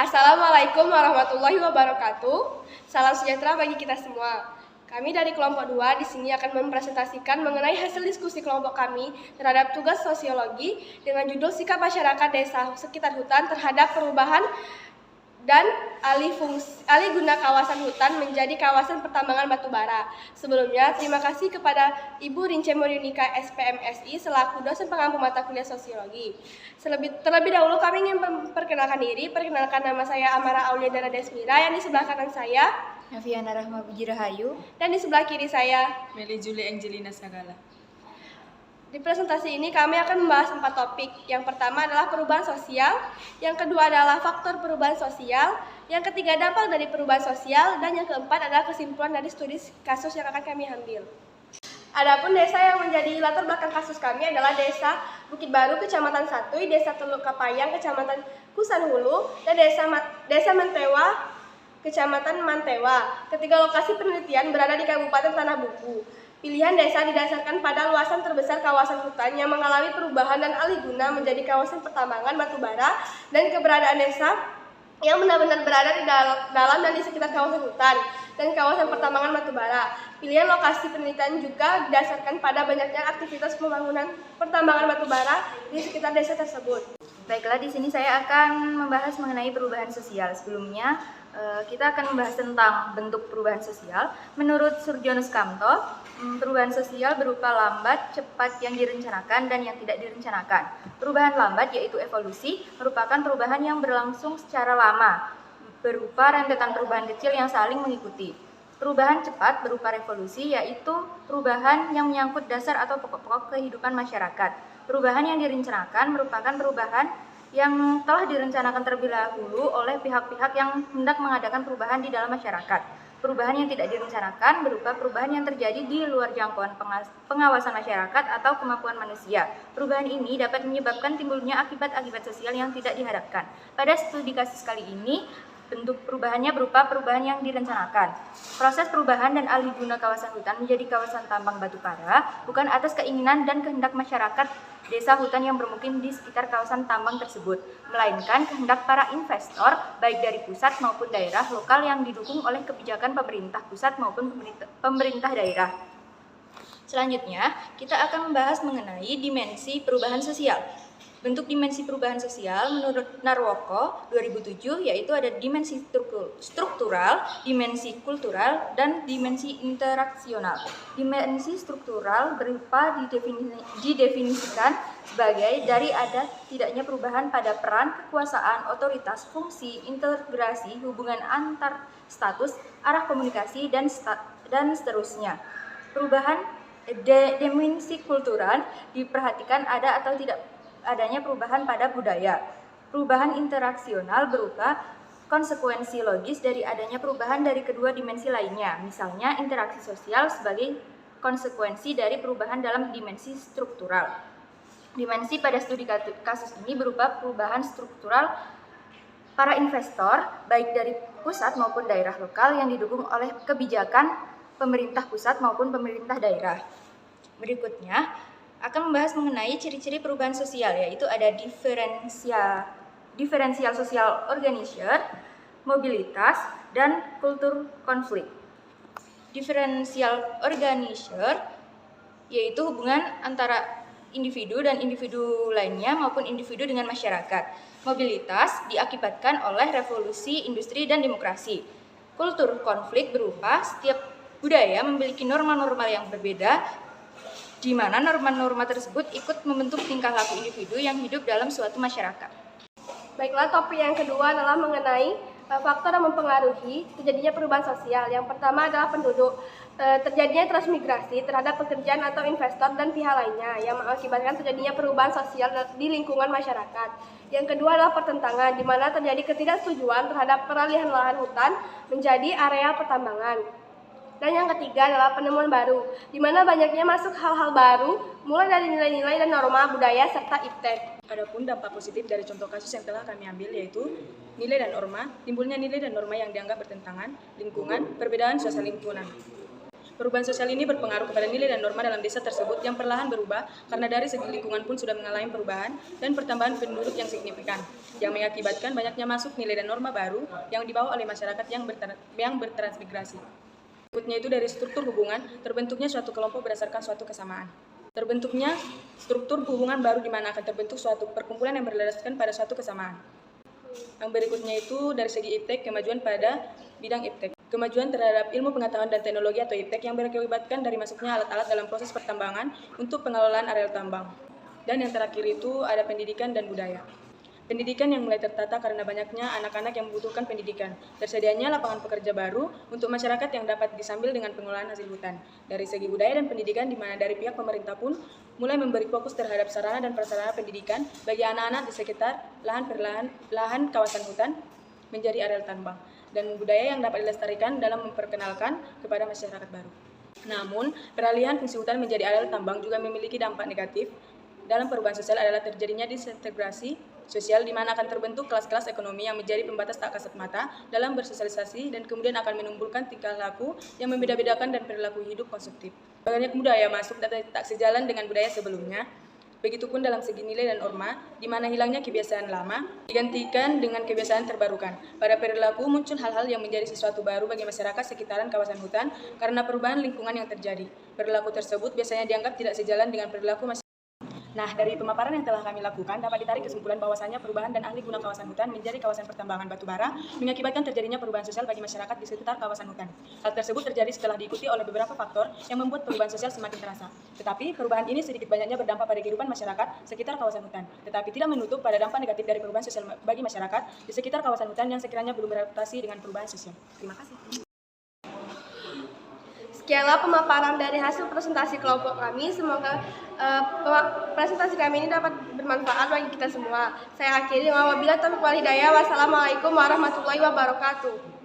Assalamualaikum warahmatullahi wabarakatuh. Salam sejahtera bagi kita semua. Kami dari kelompok 2 di sini akan mempresentasikan mengenai hasil diskusi kelompok kami terhadap tugas sosiologi dengan judul Sikap Masyarakat Desa Sekitar Hutan terhadap perubahan dan alih guna kawasan hutan menjadi kawasan pertambangan batubara. Sebelumnya, terima kasih kepada Ibu Rince Morionika SPMSI selaku dosen pengampu mata kuliah sosiologi. Terlebih dahulu kami ingin memperkenalkan diri. Perkenalkan, nama saya Amara Auliandara Desmira, yang di sebelah kanan saya Nafiana Rahma Puji Rahayu, dan di sebelah kiri saya Meli Julie Angelina Sagala. Di presentasi ini kami akan membahas 4 topik. Yang pertama adalah perubahan sosial, yang kedua adalah faktor perubahan sosial, yang ketiga dampak dari perubahan sosial, dan yang keempat adalah kesimpulan dari studi kasus yang akan kami ambil. Adapun desa yang menjadi latar belakang kasus kami adalah Desa Bukit Baru, Kecamatan Satuy, Desa Teluk Kapayang, Kecamatan Kusan Hulu, dan Desa Mantewa, Kecamatan Mantewa. Ketiga lokasi penelitian berada di Kabupaten Tanah Buku. Pilihan desa didasarkan pada luasan terbesar kawasan hutan yang mengalami perubahan dan alih guna menjadi kawasan pertambangan batubara, dan keberadaan desa yang benar-benar berada di dalam dan di sekitar kawasan hutan dan kawasan pertambangan batubara. Pilihan lokasi penelitian juga didasarkan pada banyaknya aktivitas pembangunan pertambangan batubara di sekitar desa tersebut. Baiklah, di sini saya akan membahas mengenai perubahan sosial. Sebelumnya, kita akan membahas tentang bentuk perubahan sosial. Menurut Surjono Sukamto, perubahan sosial berupa lambat, cepat yang direncanakan dan yang tidak direncanakan. Perubahan lambat, yaitu evolusi, merupakan perubahan yang berlangsung secara lama, berupa rentetan perubahan kecil yang saling mengikuti. Perubahan cepat berupa revolusi, yaitu perubahan yang menyangkut dasar atau pokok-pokok kehidupan masyarakat. Perubahan yang direncanakan merupakan perubahan yang telah direncanakan terlebih dahulu oleh pihak-pihak yang hendak mengadakan perubahan di dalam masyarakat. Perubahan yang tidak direncanakan berupa perubahan yang terjadi di luar jangkauan pengawasan masyarakat atau kemampuan manusia. Perubahan ini dapat menyebabkan timbulnya akibat-akibat sosial yang tidak diharapkan. Pada studi kasus kali ini, bentuk perubahannya berupa perubahan yang direncanakan. Proses perubahan dan alih guna kawasan hutan menjadi kawasan tambang batubara bukan atas keinginan dan kehendak masyarakat desa hutan yang bermukim di sekitar kawasan tambang tersebut, melainkan kehendak para investor baik dari pusat maupun daerah lokal yang didukung oleh kebijakan pemerintah pusat maupun pemerintah daerah. Selanjutnya, kita akan membahas mengenai dimensi perubahan sosial. Bentuk dimensi perubahan sosial menurut Narwoko 2007 yaitu ada dimensi struktural, dimensi kultural, dan dimensi interaksional. Dimensi struktural berupa didefinisikan sebagai dari ada tidaknya perubahan pada peran, kekuasaan, otoritas, fungsi, integrasi, hubungan antar status, arah komunikasi, dan seterusnya. Perubahan dimensi kultural diperhatikan ada atau tidak adanya perubahan pada budaya. Perubahan interaksional berupa konsekuensi logis dari adanya perubahan dari kedua dimensi lainnya, misalnya interaksi sosial sebagai konsekuensi dari perubahan dalam dimensi struktural. Dimensi pada studi kasus ini berupa perubahan struktural para investor, baik dari pusat maupun daerah lokal yang didukung oleh kebijakan pemerintah pusat maupun pemerintah daerah. Berikutnya, akan membahas mengenai ciri-ciri perubahan sosial, yaitu ada diferensial social organizer, mobilitas, dan kultur konflik. Diferensial organizer yaitu hubungan antara individu dan individu lainnya maupun individu dengan masyarakat. Mobilitas diakibatkan oleh revolusi industri dan demokrasi. Kultur konflik berupa setiap budaya memiliki norma-norma yang berbeda, di mana norma-norma tersebut ikut membentuk tingkah laku individu yang hidup dalam suatu masyarakat. Baiklah, topik yang kedua adalah mengenai faktor yang mempengaruhi terjadinya perubahan sosial. Yang pertama adalah penduduk. Terjadinya transmigrasi terhadap pekerjaan atau investor dan pihak lainnya yang mengakibatkan terjadinya perubahan sosial di lingkungan masyarakat. Yang kedua adalah pertentangan, di mana terjadi ketidaksetujuan terhadap peralihan lahan hutan menjadi area pertambangan. Dan yang ketiga adalah penemuan baru, di mana banyaknya masuk hal-hal baru, mulai dari nilai-nilai dan norma budaya serta iptek. Adapun dampak positif dari contoh kasus yang telah kami ambil yaitu nilai dan norma, timbulnya nilai dan norma yang dianggap bertentangan, lingkungan, perbedaan sosial lingkungan. Perubahan sosial ini berpengaruh kepada nilai dan norma dalam desa tersebut yang perlahan berubah karena dari segi lingkungan pun sudah mengalami perubahan dan pertambahan penduduk yang signifikan, yang mengakibatkan banyaknya masuk nilai dan norma baru yang dibawa oleh masyarakat yang bertransmigrasi. Berikutnya itu dari struktur hubungan, terbentuknya suatu kelompok berdasarkan suatu kesamaan. Terbentuknya struktur hubungan baru di mana akan terbentuk suatu perkumpulan yang berdasarkan pada suatu kesamaan. Yang berikutnya itu dari segi iptek, kemajuan pada bidang iptek. Kemajuan terhadap ilmu pengetahuan dan teknologi atau iptek yang berakibatkan dari masuknya alat-alat dalam proses pertambangan untuk pengelolaan areal tambang. Dan yang terakhir itu ada pendidikan dan budaya. Pendidikan yang mulai tertata karena banyaknya anak-anak yang membutuhkan pendidikan. Tersedianya lapangan pekerja baru untuk masyarakat yang dapat disambil dengan pengelolaan hasil hutan. Dari segi budaya dan pendidikan, di mana dari pihak pemerintah pun mulai memberi fokus terhadap sarana dan prasarana pendidikan bagi anak-anak di sekitar lahan kawasan hutan menjadi areal tambang. Dan budaya yang dapat dilestarikan dalam memperkenalkan kepada masyarakat baru. Namun, peralihan fungsi hutan menjadi areal tambang juga memiliki dampak negatif dalam perubahan sosial adalah terjadinya disintegrasi sosial di mana akan terbentuk kelas-kelas ekonomi yang menjadi pembatas tak kasat mata dalam bersosialisasi dan kemudian akan menimbulkan tingkah laku yang membeda-bedakan dan perilaku hidup konsumtif. Banyak budaya masuk dan tak sejalan dengan budaya sebelumnya. Begitupun dalam segi nilai dan norma, di mana hilangnya kebiasaan lama digantikan dengan kebiasaan terbarukan. Pada perilaku muncul hal-hal yang menjadi sesuatu baru bagi masyarakat sekitaran kawasan hutan karena perubahan lingkungan yang terjadi. Perilaku tersebut biasanya dianggap tidak sejalan dengan perilaku masyarakat. Nah, dari pemaparan yang telah kami lakukan, dapat ditarik kesimpulan bahwasannya perubahan dan ahli guna kawasan hutan menjadi kawasan pertambangan batubara mengakibatkan terjadinya perubahan sosial bagi masyarakat di sekitar kawasan hutan. Hal tersebut terjadi setelah diikuti oleh beberapa faktor yang membuat perubahan sosial semakin terasa. Tetapi, perubahan ini sedikit banyaknya berdampak pada kehidupan masyarakat sekitar kawasan hutan. Tetapi tidak menutup pada dampak negatif dari perubahan sosial bagi masyarakat di sekitar kawasan hutan yang sekiranya belum beradaptasi dengan perubahan sosial. Terima kasih. Sekianlah pemaparan dari hasil presentasi kelompok kami. Semoga presentasi kami ini dapat bermanfaat bagi kita semua. Saya akhiri dengan wabillahi taufiq wal hidayah. Wassalamualaikum warahmatullahi wabarakatuh.